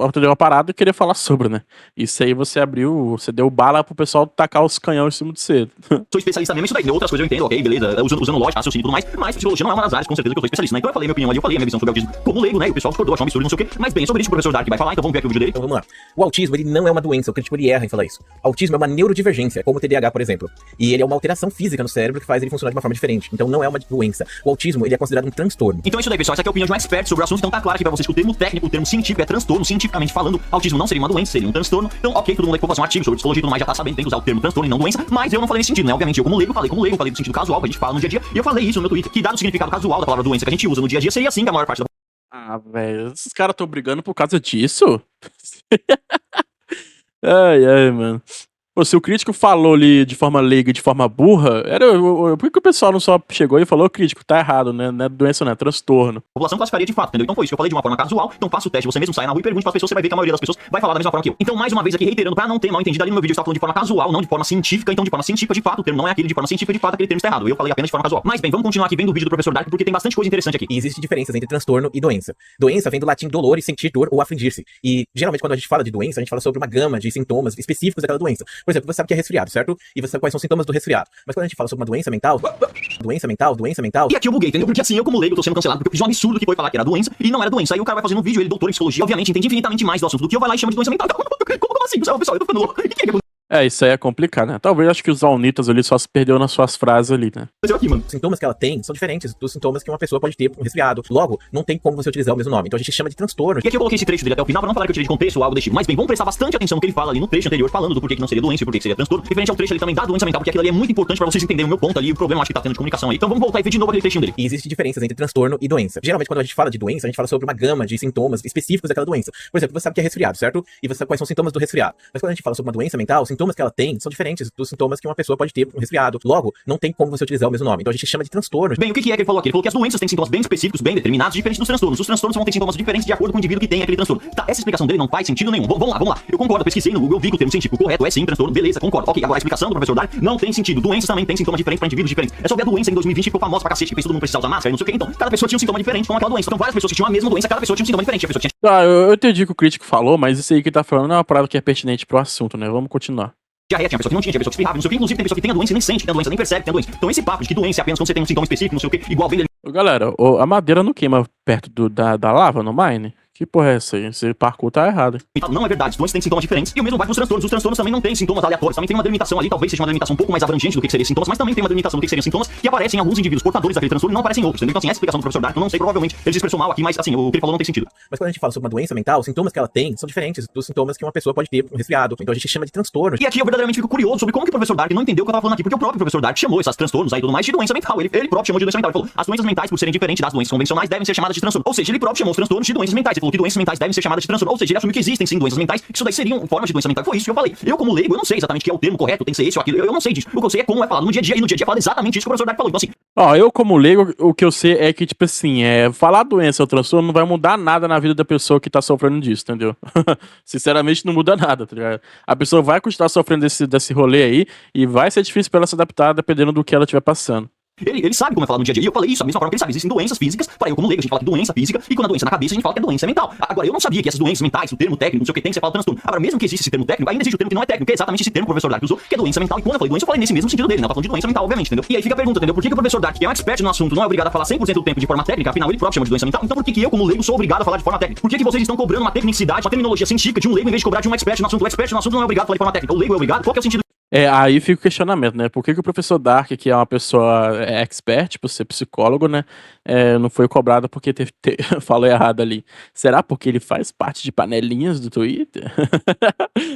Entendeu a parada e queria falar sobre, né? Isso aí você deu bala pro pessoal tacar os canhões em cima de você. sou especialista mesmo, isso daí. Outras coisas eu entendo, ok, beleza, usando lógica, raciocínio e tudo mais, mas psicologia não é uma das áreas, com certeza, que eu sou especialista, né? Então eu falei minha opinião ali, eu falei a minha visão sobre autismo como leigo, né? E o pessoal discordou, achou um absurdo, não sei o quê. Mas bem, sobre isso o professor Dark vai falar, então vamos ver aqui o vídeo dele. Então vamos lá. O autismo, ele não é uma doença, o crítico ele erra em falar isso. Autismo é uma neurodivergência, como o TDAH, por exemplo. E ele é uma alteração física no cérebro que faz ele funcionar de uma forma diferente. Então não é uma doença. O autismo, ele é considerado um transtorno. Então isso daí, pessoal, essa aqui é a opinião de um expert sobre o assunto, então tá claro aqui pra vocês que o termo técnico, o termo científico é transtorno, cientificamente falando, autismo não seria uma doença, seria um transtorno. Então, ok, todo mundo aí que for fazer um artigo sobre psicologia e tudo mais já tá sabendo, tem que usar o termo transtorno e não doença, mas eu não falei nesse sentido, né? Obviamente, eu como leigo, falei do sentido casual, que a gente fala no dia a dia, e eu falei isso no meu Twitter, que dado o significado casual da palavra doença que a gente usa no dia a dia, seria assim que a maior parte da. Ah, velho, esses caras tão brigando por causa disso? Ai, mano. Pô, se o crítico falou ali de forma leiga e de forma burra, por que o pessoal não só chegou e falou, crítico, tá errado, né? Não é doença, não é transtorno. A população classificaria de fato, entendeu? Então foi isso que eu falei de uma forma casual, então faça o teste, você mesmo sai na rua e pergunte para as pessoas, você vai ver que a maioria das pessoas vai falar da mesma forma que eu. Então, mais uma vez aqui, reiterando, pra não ter mal entendido, ali no meu vídeo eu estava falando de forma casual, não de forma científica, então de forma científica, de fato, o termo não é aquele de forma científica, de fato, aquele termo está errado. Eu falei apenas de forma casual. Mas bem, vamos continuar aqui vendo o vídeo do professor Dark, porque tem bastante coisa interessante aqui. E existem diferenças entre transtorno e doença. Doença vem do latim dolor e sentir dor ou afligir-se. E geralmente quando a gente fala de doença, a gente fala sobre uma gama de sintomas específicos daquela doença. Por exemplo, você sabe que é resfriado, certo? E você sabe quais são os sintomas do resfriado. Mas quando a gente fala sobre uma doença mental. E aqui eu buguei, entendeu? Porque assim, eu como leigo tô sendo cancelado, porque eu fiz um absurdo que foi falar que era doença e não era doença. Aí o cara vai fazendo um vídeo, ele doutor em psicologia, obviamente entende infinitamente mais do assunto do que eu, vai lá e chama de doença mental. Como assim? Pessoal, eu tô ficando louco. Isso aí é complicado, né? Talvez acho que os Zaunitas ali só se perdeu nas suas frases ali, né? Aqui, mano. Os sintomas que ela tem são diferentes dos sintomas que uma pessoa pode ter com um resfriado. Logo, não tem como você utilizar o mesmo nome. Então a gente chama de transtorno. E aqui eu coloquei esse trecho dele até o final pra não falar que eu tirei de contexto ou algo desse tipo. Mas bem, vamos prestar bastante atenção no que ele fala ali no trecho anterior, falando do porquê que não seria doença e porquê que seria transtorno. Referente ao trecho ali também da doença mental, porque aquilo ali é muito importante pra vocês entenderem o meu ponto ali, o problema eu acho que tá tendo de comunicação aí. Então vamos voltar e ver de novo aquele trechinho dele. E existem diferenças entre transtorno e doença. Geralmente quando a gente fala de doença, a gente fala sobre uma gama de sintomas específicos daquela doença. Por exemplo, você sabe que é resfriado, certo? E você sabe quais são os sintomas do resfriado. Mas quando a gente fala sobre uma doença mental, os sintomas que ela tem são diferentes dos sintomas que uma pessoa pode ter com um resfriado. Logo, não tem como você utilizar o mesmo nome. Então a gente chama de transtorno. Bem, o que é que ele falou aqui? Ele falou que as doenças têm sintomas bem específicos, bem determinados, diferentes dos transtornos. Os transtornos vão ter sintomas diferentes de acordo com o indivíduo que tem aquele transtorno. Tá, essa explicação dele não faz sentido nenhum. Vamos lá. Eu concordo, eu pesquisei no Google, eu vi que o termo científico correto é sim transtorno, beleza, concordo. Ok, agora a explicação do professor Dark não tem sentido. Doenças também têm sintomas diferentes para indivíduos diferentes. É só ver a doença em 2020 que ficou famosa pra cacete, que fez todo mundo precisar usar máscara e não sei o que. Então, cada pessoa tinha um sintoma diferente com aquela doença. Então, várias pessoas que tinham a mesma doença, cada pessoa tinha um sintoma diferente. A pessoa tinha Eu entendi o que o crítico falou, mas isso aí que ele tá falando é uma parada que é pertinente pro assunto, né? Vamos continuar. diarreia, tinha pessoa que não tinha pessoa que espirrava, não sei o que, inclusive tem pessoa que tem a doença e nem sente, tem a doença, nem percebe que tem a doença. Então esse papo de que doença é apenas quando você tem um sintoma específico, não sei o que, igual vem Galera, a madeira não queima perto da lava no mine? Que porra é essa aí? Esse parkour tá errado. Não é verdade, as doenças têm sintomas diferentes. E o mesmo vai pros transtornos. Os transtornos também não têm sintomas aleatórios. Também tem uma delimitação ali, talvez seja uma delimitação um pouco mais abrangente do que seriam sintomas, mas também tem uma delimitação do que seriam sintomas que aparecem em alguns indivíduos portadores daquele transtorno e não aparecem em outros. Entendeu? Então assim, essa explicação do professor Dark, eu não sei, provavelmente ele se expressou mal aqui, mas assim, o que ele falou não tem sentido. Mas quando a gente fala sobre uma doença mental, os sintomas que ela tem são diferentes dos sintomas que uma pessoa pode ter com um resfriado. Então a gente chama de transtorno. E aqui eu verdadeiramente fico curioso sobre como que o professor Dark não entendeu o que eu tava falando aqui, porque o próprio professor Dark chamou esses transtornos aí e tudo mais de doença mental. Ele próprio chamou de doença mental. Ele falou, as doenças mentais, por serem diferentes das doenças convencionais, devem ser chamadas de transtorno. Ou seja, ele próprio chamou os transtornos de doenças mentais. Ele falou que doenças mentais devem ser chamadas de transtorno. Ou seja, ele assumiu que existem sim doenças mentais, que isso daí seriam formas de doença mental. Foi isso que eu falei. Eu, como leigo, eu não sei exatamente que é o termo correto, tem que ser esse ou aquilo. Eu não sei disso. O que eu sei é como é falado no dia a dia, e no dia a dia fala exatamente isso que o professor Dark falou. Então assim, eu como leigo, o que eu sei é que, tipo assim, falar doença ou transtorno não vai mudar nada na vida da pessoa que tá sofrendo disso, entendeu? Sinceramente, não muda nada, tá ligado? A pessoa vai continuar sofrendo desse rolê aí e vai ser difícil pra ela se adaptar dependendo do que ela estiver passando. Ele sabe como é falado no dia a dia. E eu falei isso, a mesma forma que ele sabe. Existem doenças físicas. Para eu, como leigo, a gente fala que doença física. E quando a doença na cabeça, a gente fala que é doença mental. Agora, eu não sabia que essas doenças mentais, o termo técnico, não sei o que tem, que você fala transtorno. Agora, mesmo que existe esse termo técnico, ainda existe o termo que não é técnico, que é exatamente esse termo que o professor Dark usou, que é doença mental. E quando eu falei doença, eu falei nesse mesmo sentido dele, né? Eu tava falando de doença mental, obviamente, entendeu? E aí fica a pergunta, entendeu? Por que o professor Dark, que é um expert no assunto, não é obrigado a falar 100% do tempo de forma técnica? Afinal, ele próprio chama de doença mental. Então, por que eu, como leigo, sou obrigado a falar de forma técnica? Por que vocês estão cobrando uma tecnicidade, uma terminologia científica de um leigo em vez de cobrar de um expert no assunto? O expert no assunto não é obrigado a falar de forma técnica. O leigo é obrigado. Qual que é o sentido? Aí fica o questionamento, né? Por que que o professor Dark, que é uma pessoa expert, por ser psicólogo, né? Não foi cobrado porque falou errado ali. Será porque ele faz parte de panelinhas do Twitter?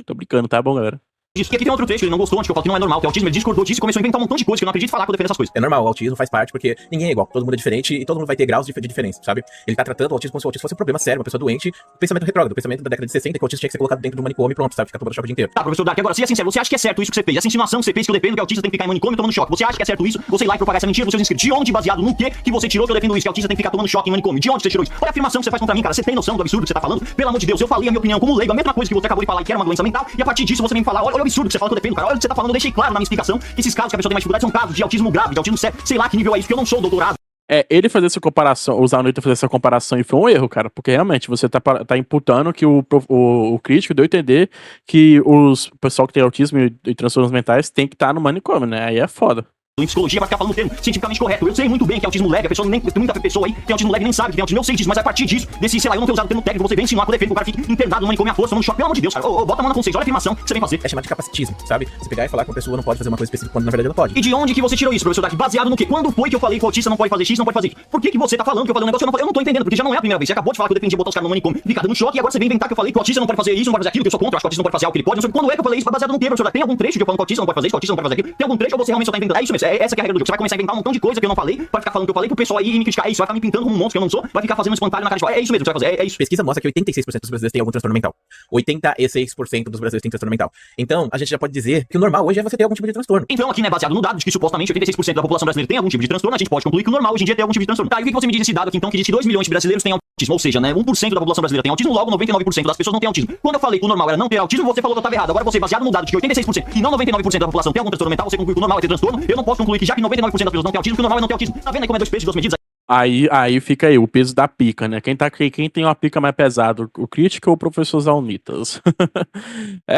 Tô brincando, tá bom, galera? Disso. E aqui tem outro trecho que ele não gostou, onde eu falo que não é normal, que é autismo, ele discordou disso e começou a inventar um montão de coisas que eu não acredito falar que eu defendo essas coisas. É normal, o autismo faz parte, porque ninguém é igual, todo mundo é diferente e todo mundo vai ter graus de diferença, sabe? Ele tá tratando o autismo como se o autismo fosse um problema sério, uma pessoa doente, pensamento retrógrado, pensamento da década de 60, que o autismo tinha que ser colocado dentro do manicômio e pronto, sabe? Ficar tomando choque o dia inteiro. Tá, professor Dark, agora, se é sincero, você acha que é certo isso que você fez? Essa insinuação que você fez que eu defendo que autista tem que ficar em manicômio tomando choque, você acha que é certo isso? Você ir lá e propagar essa mentira pros seus inscritos? De onde, baseado no que você tirou que eu defendo isso? Que autista tem que ficar tomando choque em manicômio? De onde você tirou isso? Olha a afirmação que você faz contra mim, cara. Você tem noção do absurdo que você tá falando? Pelo amor de Deus, eu falei a minha opinião como leigo, a mesma coisa que você acabou de falar que era uma doença mental, e a partir disso você vem falar, olha o absurdo que você fala que eu defendo, cara. Olha o que você tá falando, eu deixei claro na minha explicação que esses casos que a pessoa tem mais dificuldade são casos de autismo grave, de autismo sério. Sei lá que nível é isso, que eu não sou doutorado. Ele fazer essa comparação, o Zanolita fazer essa comparação e foi um erro, cara, porque realmente você tá imputando que o crítico deu a entender que o pessoal que tem autismo e transtornos mentais tem que estar no manicômio, né? Aí é foda. Em psicologia vai ficar falando o termo cientificamente correto. Eu sei muito bem que é autismo leve, a pessoa nem, muita pessoa aí tem autismo leve e nem sabe que tem autismo. Eu sei disso, mas a partir disso, desse, sei lá, eu não ter usado o termo técnico, você vem insinuar que eu defendo, o cara fica internado no manicômio à força, tomando choque. Pelo amor de Deus, cara. Bota a mão na consciência, olha a afirmação que você vem fazer. É chamado de capacitismo, sabe? Você pegar e falar que uma pessoa não pode fazer uma coisa específica quando na verdade ela pode. E de onde que você tirou isso, professor Dark? Baseado no quê? Quando foi que eu falei que o autista não pode fazer X, não pode fazer Y? Por que você tá falando que eu falei um negócio que eu não tô entendendo? Porque já não é a primeira vez. Você acabou de falar que eu defendia botar os caras no manicômio, ficar dando choque, e agora você vem inventar que eu falei que o autista não pode fazer isso, não pode fazer aquilo, que eu sou contra, acho que o autista não pode fazer algo que ele pode. Não sei quando é que eu falei isso, baseado no quê, professor Dark? Tem algum trecho que eu falo que o autista não pode fazer isso, que o autista não pode fazer aquilo? Tem algum trecho ou você realmente só tá inventando? É isso mesmo, essa que é a regra do jogo. Você vai começar a inventar um montão de coisa que eu não falei, vai ficar falando que eu falei pro pessoal aí me criticar. É isso, vai ficar me pintando como um monstro que eu não sou, vai ficar fazendo um espantalho na cara de fora. É isso mesmo que você vai fazer, é isso. Pesquisa mostra que 86% dos brasileiros têm algum transtorno mental. 86% dos brasileiros têm transtorno mental. Então, a gente já pode dizer que o normal hoje é você ter algum tipo de transtorno. Então, aqui, né, baseado no dado de que supostamente 86% da população brasileira tem algum tipo de transtorno, a gente pode concluir que o normal hoje em dia é ter algum tipo de transtorno. Tá, e o que você me diz nesse dado aqui, então, que diz que 2 milhões de brasileiros têm autismo, ou seja, né, 1% da população brasileira tem autismo, logo 99% das pessoas não têm autismo. Quando eu falei que o normal era não ter autismo, você falou que eu tava errado. Agora você, baseado no dado de que 86% e não 99% da população tem algum transtorno mental, você conclui que o normal é ter transtorno. Eu não posso concluir que já que 99% das pessoas não têm autismo, que o normal é não ter autismo. Tá vendo aí como é dois pesos e duas medidas? Aí fica aí o peso da pica, né? Quem tem uma pica mais pesada, o crítico ou o professor Zaunitas?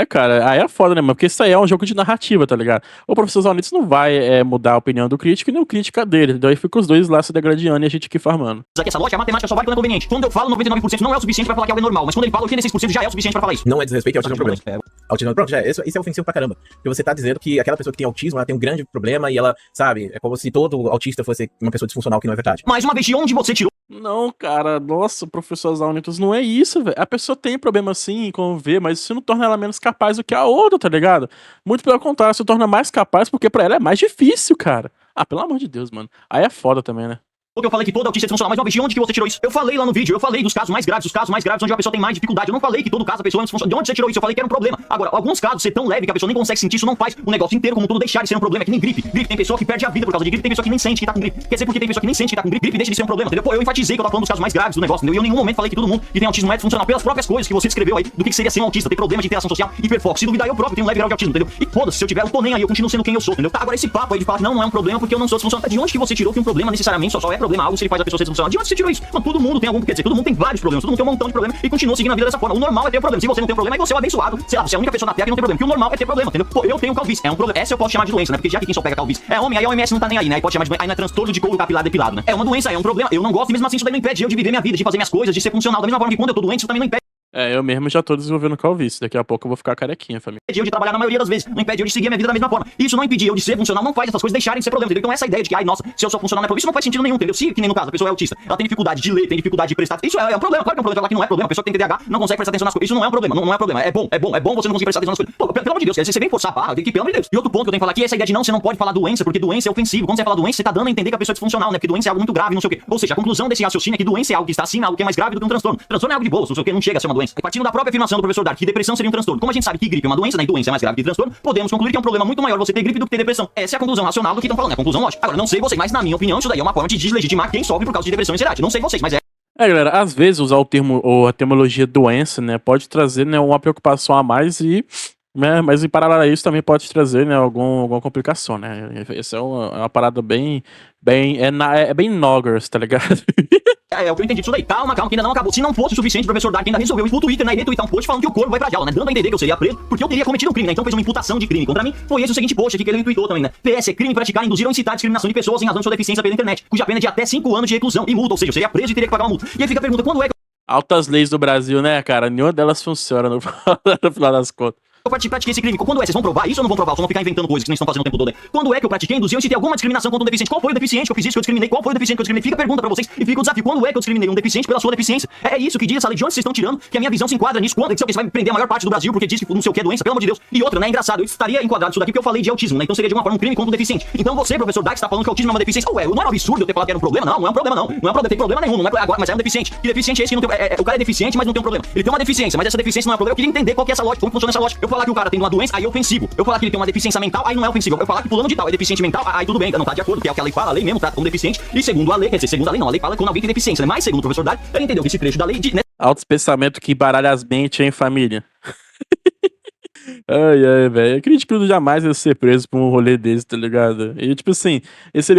Cara, aí é foda, né, mano? Porque isso aí é um jogo de narrativa, tá ligado? O professor Zaunitas não vai mudar a opinião do crítico e nem o crítico a dele. Então aí fica os dois lá se degradando e a gente aqui farmando. Aqui essa lógica, a matemática só vale quando é conveniente. Quando eu falo 99% não é o suficiente pra falar que algo é normal, mas quando ele fala 86% já é o suficiente pra falar isso. Não é desrespeito, autismo é um problema. Autismo, pronto, isso é ofensivo pra caramba. Porque você tá dizendo que aquela pessoa que tem autismo, ela tem um grande problema e ela, sabe, é como se todo autista fosse uma pessoa disfuncional, que não é verdade. Mais uma vez, de onde você tirou? Não, cara, nossa, professor Zaunitas, não é isso, velho. A pessoa tem problema sim em conviver, mas isso não torna ela menos capaz do que a outra, tá ligado? Muito pelo contrário, se torna mais capaz porque pra ela é mais difícil, cara. Pelo amor de Deus, mano. Aí é foda também, né? Porque eu falei que todo autista é disfuncional, mas uma vez, de onde que você tirou isso? Eu falei lá no vídeo, eu falei dos casos mais graves, onde a pessoa tem mais dificuldade. Eu não falei que todo caso a pessoa é disfuncional. De onde você tirou isso? Eu falei que era um problema. Agora, alguns casos ser tão leve que a pessoa nem consegue sentir, isso não faz o negócio inteiro como tudo deixar de ser um problema. É que nem gripe. Gripe tem pessoa que perde a vida por causa de gripe, tem pessoa que nem sente que tá com gripe. Quer dizer, porque tem pessoa que nem sente que tá com gripe, gripe deixa de ser um problema, entendeu? Pô, eu enfatizei que eu tava falando dos casos mais graves do negócio, entendeu? E eu em nenhum momento falei que todo mundo que tem autismo é disfuncional pelas próprias coisas que você descreveu aí, do que seria ser um autista, ter problema de interação social, hiperfoco. Se duvidar, eu próprio tenho um leve grau de autismo, entendeu? E foda-se, se eu tiver, eu tô nem aí, eu continuo sendo quem eu sou, entendeu? Tá, agora esse papo aí de falar que não é um problema porque eu não sou disfuncional. De onde que você tirou que um problema necessariamente só é problema, algo se ele faz a pessoa ser disfuncional? De onde você tirou isso? Mano, todo mundo tem algum, quer dizer, todo mundo tem vários problemas, todo mundo tem um montão de problemas e continua seguindo a vida dessa forma. O normal é ter problema. Se você não tem problema, aí você é um abençoado. Sei lá, você é a única pessoa na Terra que não tem problema. Que o normal é ter problema, entendeu? Pô, eu tenho calvície, é um problema. Essa eu posso chamar de doença, né? Porque já que quem só pega calvície é homem, aí a OMS não tá nem aí, né? Aí pode chamar de doença. Aí não é transtorno de couro capilar depilado, né? É uma doença, é um problema. Eu não gosto, mesmo assim isso daí não impede eu de viver minha vida, de fazer minhas coisas, de ser funcional. Da mesma forma que quando eu tô doente, isso também não impede eu mesmo já tô desenvolvendo calvície. Daqui a pouco eu vou ficar carequinha, família. eu de trabalhar na maioria das vezes, não impede eu de seguir a minha vida da mesma forma. Isso não impedir eu de ser funcional, não faz essas coisas deixarem de ser problema, entendeu? Então essa ideia de que, ai, nossa, se eu sou funcional não é problema, isso não faz sentido nenhum, entendeu? Se, que nem no caso, a pessoa é autista, ela tem dificuldade de ler, tem dificuldade de prestar, isso é um problema, claro que é um problema, falar que não é problema, a pessoa que tem TDAH não consegue prestar atenção nas coisas, isso não é um problema, não é um problema, é bom você não conseguir prestar atenção nas coisas. Pô, pelo amor de Deus, você vem forçar a barra, pelo amor de Deus. E outro ponto que eu tenho que falar aqui é essa ideia de não, você não pode falar doença, porque doença é ofensivo. Quando você fala doença, você tá dando a entender que a pessoa é disfuncional, né? Porque doença é algo muito grave, não sei o quê. Ou seja, a conclusão desse raciocínio é que doença é algo que está acima, algo que é mais grave do que um transtorno. Transtorno é algo de boa, não sei o quê, não chega a ser uma doença. Partindo da própria afirmação do professor Dark, que depressão seria um transtorno. Como a gente sabe que gripe é uma doença, né? E doença é mais grave que transtorno, podemos concluir que é um problema muito maior você ter gripe do que ter depressão. Essa é a conclusão racional do que estão falando, é a conclusão lógica. Agora, não sei vocês, mas na minha opinião, isso daí é uma forma de deslegitimar quem sofre por causa de depressão e ansiedade. Não sei vocês, mas é. Galera, às vezes usar o termo ou a terminologia doença, né, pode trazer, né, uma preocupação a mais e, né, mas em paralelo a isso também pode trazer, né, alguma complicação, né. Essa é uma parada bem bem noggers, tá ligado? É o que eu entendi disso daí. Calma, que ainda não acabou. Se não fosse o suficiente, o professor Dark ainda resolveu ir pro Twitter, né, e retweetar um post falando que o corvo vai pra jaula, né, dando a entender que eu seria preso porque eu teria cometido um crime, né, então fez uma imputação de crime contra mim. Foi esse o seguinte post aqui que ele retweetou também, né. PS, é crime praticar, induzir ou incitar a discriminação de pessoas em razão de sua deficiência pela internet, cuja pena é de até 5 anos de reclusão e multa, ou seja, eu seria preso e teria que pagar uma multa. E aí fica a pergunta, quando é que Altas leis do Brasil, né, cara? Nenhuma delas funciona no final das contas. eu pratiquei esse crime. Quando é? Vocês vão provar isso ou não vão provar? Só vão ficar inventando coisas que vocês estão fazendo o tempo todo aí. Quando é que eu pratiquei, induzi, eu citei alguma discriminação contra um deficiente? Qual foi o deficiente que eu fiz isso, que eu discriminei? Qual foi o deficiente que eu discriminei? Fica a pergunta pra vocês e fica o desafio. Quando é que eu discriminei um deficiente pela sua deficiência? É isso que diz essa lei. De onde vocês estão tirando que a minha visão se enquadra nisso? Quando é que você vai prender a maior parte do Brasil porque diz que não sei o que é doença? Pelo amor de Deus. E outra, né? É engraçado. Eu estaria enquadrado isso daqui porque eu falei de autismo, né? Então seria de uma forma um crime contra um deficiente. Então você, professor Dax, está falando que autismo é uma deficiência. Ué, não era um absurdo eu ter falado que era um problema? Não, não é um problema não. Não é um problema, tem problema nenhum, não é agora, mas é um deficiente. Que deficiente é esse que não tem, o cara é deficiente, mas não tem um problema. Ele tem uma deficiência, mas essa deficiência não é um problema. Eu queria entender qual que é essa lógica, como funciona essa lógica. Eu falar que o cara tem uma doença, aí é ofensivo. Eu falar que ele tem uma deficiência mental, aí não é ofensivo. Eu falar que fulano de tal é deficiente mental, aí tudo bem, não tá de acordo, que é o que a lei fala, a lei mesmo trata como deficiente. E segundo a lei, quer dizer, segundo a lei não, a lei fala que quando alguém tem deficiência, né? Mas segundo o professor Dax, ele entendeu que esse trecho da lei, né? Altos pensamento que embaralha as mentes, hein, família? Ai, velho. Acredito que ele jamais ia ser preso por um rolê desse, tá ligado? E tipo assim, se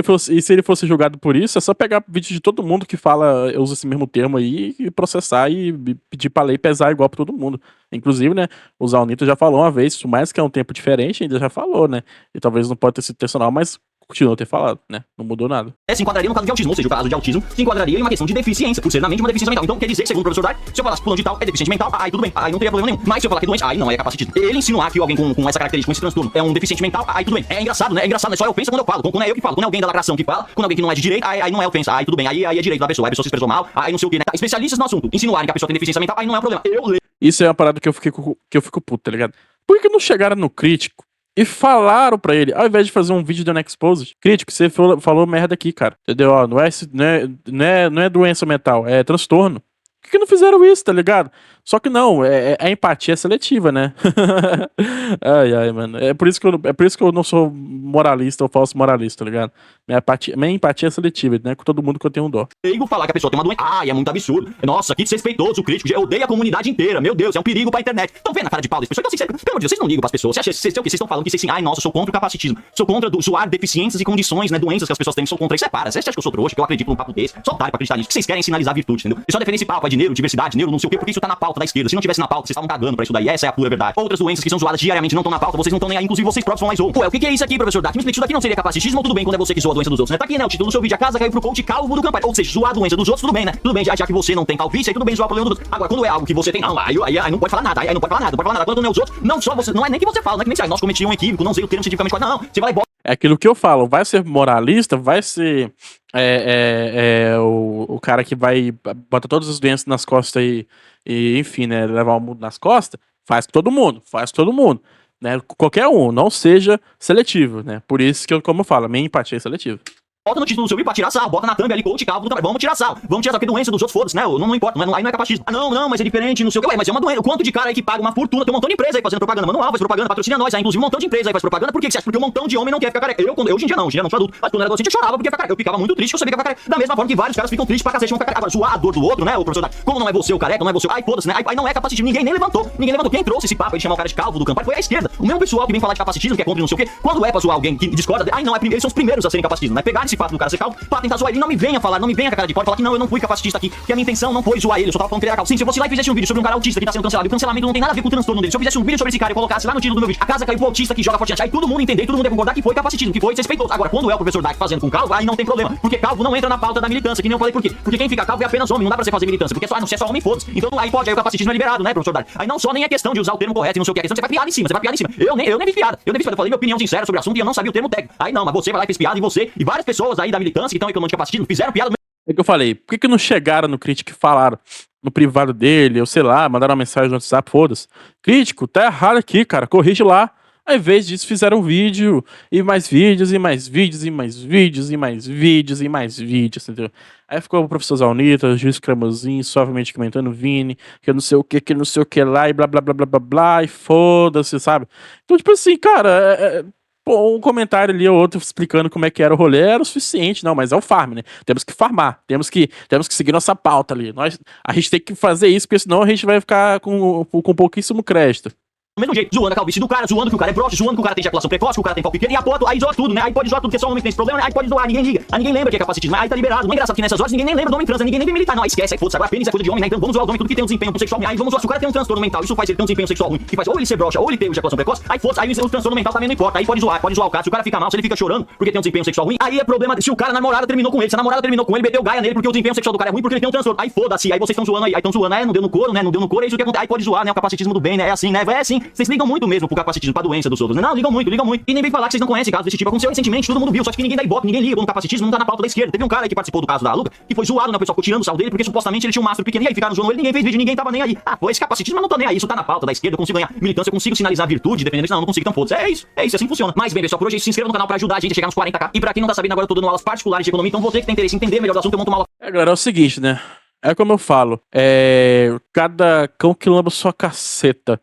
ele fosse julgado por isso, é só pegar vídeo de todo mundo que fala, usa esse mesmo termo aí, e processar e pedir pra lei pesar igual pra todo mundo. Inclusive, né, o Zaunito já falou uma vez, por mais que é um tempo diferente, ainda já falou, né? E talvez não pode ter sido intencional, mas continua a ter falado, né? Não mudou nada. Se enquadraria no caso de autismo, ou seja, o caso de autismo se enquadraria em uma questão de deficiência, por ser realmente uma deficiência mental. Então quer dizer que, segundo o professor Dax, se eu falasse fulano de tal é deficiente mental, aí tudo bem, aí não teria problema nenhum. Mas se eu falar que é doente, aí não, é capacitismo. Ele insinuar que alguém com essa característica, com esse transtorno, é um deficiente mental, aí tudo bem. É engraçado, né? É engraçado, né? Só eu penso quando eu falo. Quando é eu que falo, quando é alguém da lacração que fala, quando alguém que não é de direita, aí não é ofensa, aí tudo bem, aí é direito da pessoa, aí a pessoa se expressou mal, aí não sei o que, né? Especialistas no assunto, insinuarem que a pessoa tem deficiência mental, aí não é um problema. Eu leio. Isso é uma parada que eu fico puto, tá ligado? Por que não chegaram no crítico e falaram pra ele, ao invés de fazer um vídeo dando exposed, crítico, você falou merda aqui, cara. Entendeu? Ó, não é doença mental, é transtorno. Por que não fizeram isso, tá ligado? Só que não, é empatia seletiva, né? Ai, mano. É por isso que eu não sou moralista ou falso moralista, tá ligado? Minha empatia é seletiva, né? Com todo mundo que eu tenho um dó. Perigo falar que a pessoa tem uma doença. Ai, é muito absurdo. Nossa, que desrespeitoso o crítico. Eu odeio a comunidade inteira. Meu Deus, é um perigo pra internet. Estão vendo a cara de pau desse pessoal? Então, pelo amor de Deus, vocês não ligam pras pessoas. Vocês estão falando que vocês assim, ai, nossa, eu sou contra o capacitismo. Sou contra zoar deficiências e condições, né? Doenças que as pessoas têm. Sou contra isso. Para. Você acha que eu sou trouxa? Que eu acredito num papo desse? Só otário pra acreditar nisso. Que vocês querem sinalizar virtude, entendeu? E só defender esse papo de neuro, diversidade, neuro, não sei o quê, porque isso tá na pauta da esquerda. Se não tivesse na pauta, vocês estavam cagando pra isso daí. Essa é a pura verdade. Outras doenças que são zoadas diariamente não estão na pauta, vocês não estão nem aí, inclusive vocês próprios vão lá e zoam. Ué, o que é isso aqui, professor Dax? Me explica, isso daqui não seria capacitismo ou tudo bem quando é você que zoa a doença dos outros, né? Tá aqui, né? O título do seu vídeo, a casa caiu pro coach calvo do Campari. Ou seja, zoar a doença dos outros, tudo bem, né? Tudo bem, já que você não tem calvície, aí tudo bem zoar o problema dos outros. Agora, quando é algo que você tem, não, aí não pode falar nada, aí não pode falar nada, não pode falar nada. Quando não é os outros, não só você, não é nem que você fala, não é que nem se nós cometimos um equívoco, não sei o termo cientificamente correto, não, você vai lá e bota. É aquilo que eu falo, vai ser moralista, vai ser o cara que vai botar todas as doenças nas costas e enfim, né, levar o mundo nas costas, faz com todo mundo, né, qualquer um, não seja seletivo, né, por isso que, como eu falo, a minha empatia é seletiva. Bota no título do seu vídeo pra tirar sal, bota na thumb ali, coach calvo do Campari. Vamos tirar sal, porque doença dos outros, foda-se, né? Não importa, aí não é capacitismo. Ah, não, mas é diferente, não sei o que. Ué, mas é uma doença. O quanto de cara aí que paga uma fortuna, tem um montão de empresa aí fazendo propaganda. Manual faz propaganda, patrocina nós, aí inclusive um montão de empresa aí faz propaganda. Por que você acha? Porque um montão de homem não quer ficar careca. Eu hoje em dia não sou adulto. Mas quando eu era adolescente, eu chorava porque ia ficar careca. Eu ficava muito triste, eu sabia que ia ficar careca. Da mesma forma que vários caras ficam tristes pra cacete, vão ficar careca. Agora, zoar a dor do outro, né, o professor Dax? Como não é você o careca, não é você o... Ai, foda-se, né? Aí não é capacitismo. Ninguém nem levantou. Quem trouxe esse papo aí de chamar o cara de calvo do Campari foi a esquerda. O mesmo pessoal que vem falar de capacitismo, que é contra não sei o quê. Quando é pra zoar alguém que discorda, ai não, eles são os primeiros a serem capacitistas, né? Pegar esse fato do cara ser calvo pra tentar zoar ele, não me venha falar, não me venha com a cara de pau e falar que não, eu não fui capacitista aqui, que a minha intenção não foi zoar ele, eu só tava falando que ele era calvo. Sim, se eu fosse lá e fizesse um vídeo sobre um cara autista que tá sendo cancelado, e o cancelamento não tem nada a ver com o transtorno dele. Se eu fizesse um vídeo sobre esse cara e colocasse lá no título do meu vídeo, a casa caiu pro autista que joga forte, aí todo mundo entender, todo mundo ia concordar que foi capacitismo, que foi desrespeitoso. Agora, quando é o professor Dax fazendo com calvo, aí não tem problema, porque calvo não entra na pauta da militância, que nem eu falei por quê? Porque quem fica calvo é apenas homem, não dá pra você fazer militância, porque não, você é só homem, foda-se. Então aí pode, aí o capacitismo é liberado, né, professor Dax? Aí não só nem é questão de usar o termo correto e não sei o que, é questão de você vai piada em cima, Eu nem fiz piada, eu falei minha opinião sincera sobre o assunto e eu não sabia o termo técnico. Aí não, mas você vai lá e fez piada, e você e várias pessoas aí da militância que estão reclamando de capacitismo fizeram piada. É que eu falei, por que não chegaram no crítico e falaram no privado dele, ou sei lá, mandaram uma mensagem no WhatsApp, foda-se. Crítico, tá errado aqui, cara, corrige lá. Ao invés disso, fizeram um vídeo, e mais vídeos, e mais vídeos, e mais vídeos, e mais vídeos, e mais vídeos, entendeu? Aí ficou o professor Zaunita, o juiz Cremosinho, suavemente comentando, Vini, que eu não sei o que lá, e blá, blá, blá, blá, blá, blá, e foda-se, sabe? Então, tipo assim, cara, pô, um comentário ali ou outro explicando como é que era o rolê era o suficiente, não, mas é o farm, né? Temos que farmar, temos que seguir nossa pauta ali. A gente tem que fazer isso, porque senão a gente vai ficar com pouquíssimo crédito. Do mesmo jeito, zoando a calvície do cara, zoando que o cara é broche, zoando que o cara tem ejaculação precoce, que o cara tem pau pequeno, e a foto, aí zoa tudo, né? Aí pode zoar tudo, porque só homem tem esse problema, né? Aí pode zoar, ninguém liga, aí ninguém lembra que é capacitismo, aí tá liberado. Não é engraçado que nessas horas ninguém nem lembra do homem trans, ninguém nem vem militar, não, aí esquece, aí foda-se, agora pênis é coisa de homem, né? Então vamos zoar os homens, tudo que tem um desempenho sexual ruim, aí vamos zoar, se o cara tem um transtorno mental, isso faz ele ter um desempenho sexual ruim, que faz ou ele ser broxa, ou ele ter ejaculação precoce, aí foda-se, aí o transtorno mental também não importa, aí pode zoar o cara, se o cara fica mal, se ele fica chorando porque tem um desempenho sexual ruim, aí é problema, se o cara, a namorada terminou com ele, se a namorada terminou com ele, meteu gaia nele porque o desempenho sexual do cara é ruim, porque ele tem um transtorno, aí foda-se, aí vocês estão zoando aí estão zoando, não deu no couro, né? Não deu no couro, é isso que acontece, aí pode zoar, né? O capacitismo do bem, né? É assim, né? É assim, vocês ligam muito mesmo pro capacitismo, pra doença dos outros, né? Não, ligam muito, ligam muito. E nem vem falar que vocês não conhecem casos desse tipo. Aconteceu recentemente, todo mundo viu, só que ninguém dá ibope, ninguém liga, no capacitismo não tá na pauta da esquerda. Teve um cara aí que participou do caso da Luca, que foi zoado, né? O pessoal ficou tirando o sal dele, porque supostamente ele tinha um mastro pequeno, e aí ficaram zoando ele, ninguém fez vídeo, ninguém tava nem aí. Ah, pô, esse capacitismo, mas não tô nem aí, isso tá na pauta da esquerda, eu consigo ganhar militância, eu consigo sinalizar virtude, defender isso, não consigo, então foda-se. É isso, assim funciona. Mas bem, pessoal, por hoje é isso, se inscreva no canal pra ajudar a gente a chegar nos 40k. E pra quem não tá sabendo, agora eu tô dando aulas particulares de economia, então você que tem interesse em entender melhor do assunto, eu monto uma aula. Galera, é o seguinte, né? É como eu falo, cada cão que lamba sua caceta.